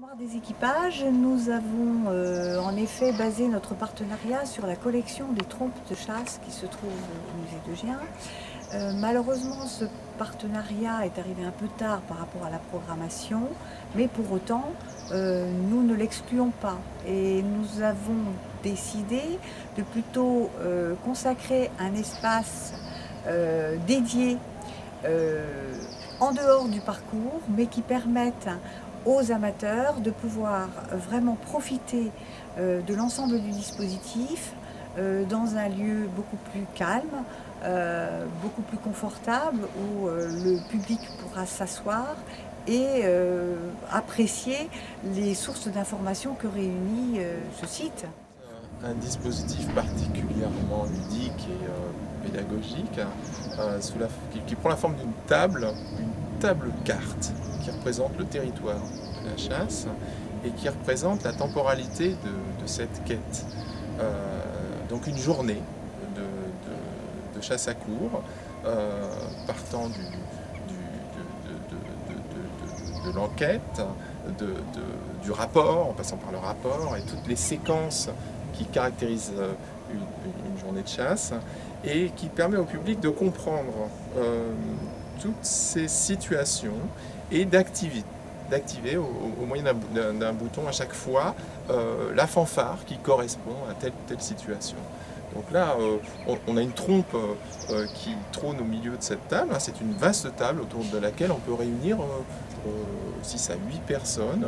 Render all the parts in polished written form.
Mémoire des équipages, nous avons en effet basé notre partenariat sur la collection des trompes de chasse qui se trouvent au musée de Gien. Malheureusement, ce partenariat est arrivé un peu tard par rapport à la programmation, mais pour autant, nous ne l'excluons pas. Et nous avons décidé de plutôt consacrer un espace dédié en dehors du parcours, mais qui permette aux amateurs de pouvoir vraiment profiter de l'ensemble du dispositif dans un lieu beaucoup plus calme, beaucoup plus confortable, où le public pourra s'asseoir et apprécier les sources d'informations que réunit ce site. Un dispositif particulièrement ludique et pédagogique qui prend la forme d'une table carte qui représente le territoire de la chasse et qui représente la temporalité de cette quête. Donc une journée de chasse à courre partant de l'enquête, du rapport, en passant par le rapport et toutes les séquences qui caractérisent une journée de chasse et qui permet au public de comprendre toutes ces situations et d'activer au moyen d'un bouton à chaque fois la fanfare qui correspond à telle ou telle situation. Donc là, on a une trompe qui trône au milieu de cette table. C'est une vaste table autour de laquelle on peut réunir 6 à 8 personnes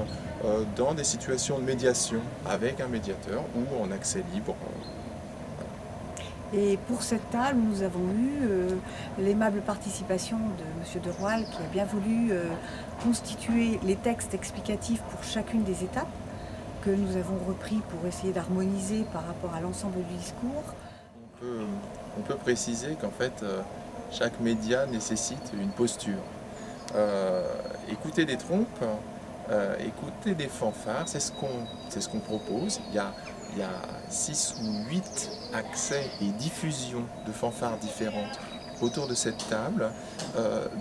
dans des situations de médiation avec un médiateur ou en accès libre. Et pour cette table, nous avons eu l'aimable participation de M. de Roal qui a bien voulu constituer les textes explicatifs pour chacune des étapes que nous avons repris pour essayer d'harmoniser par rapport à l'ensemble du discours. On peut préciser qu'en fait, chaque média nécessite une posture. Écouter des trompes, écouter des fanfares, c'est ce qu'on propose. Il y a 6 ou 8 accès et diffusions de fanfares différentes autour de cette table,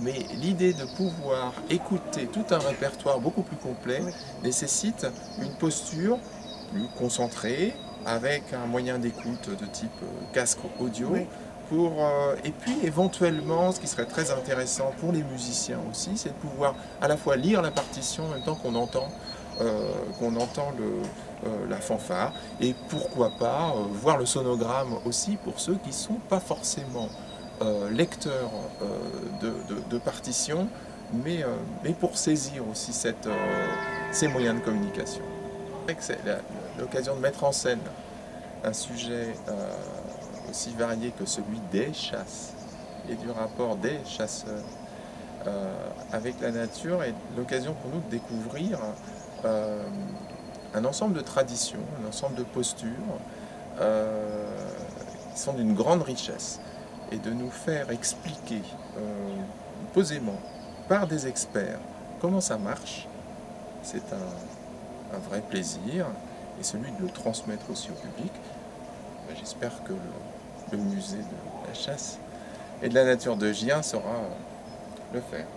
mais l'idée de pouvoir écouter tout un répertoire beaucoup plus complet nécessite une posture plus concentrée, avec un moyen d'écoute de type casque audio, et puis éventuellement, ce qui serait très intéressant pour les musiciens aussi, c'est de pouvoir à la fois lire la partition en même temps qu'on entend la fanfare, et pourquoi pas voir le sonogramme aussi pour ceux qui ne sont pas forcément lecteurs de partition, mais pour saisir aussi ces moyens de communication. C'est l'occasion de mettre en scène un sujet aussi varié que celui des chasses et du rapport des chasseurs avec la nature, et l'occasion pour nous de découvrir un ensemble de traditions, un ensemble de postures qui sont d'une grande richesse, et de nous faire expliquer posément par des experts comment ça marche. C'est un vrai plaisir, et celui de le transmettre aussi au public. J'espère que le musée de la chasse et de la nature de Gien saura le faire.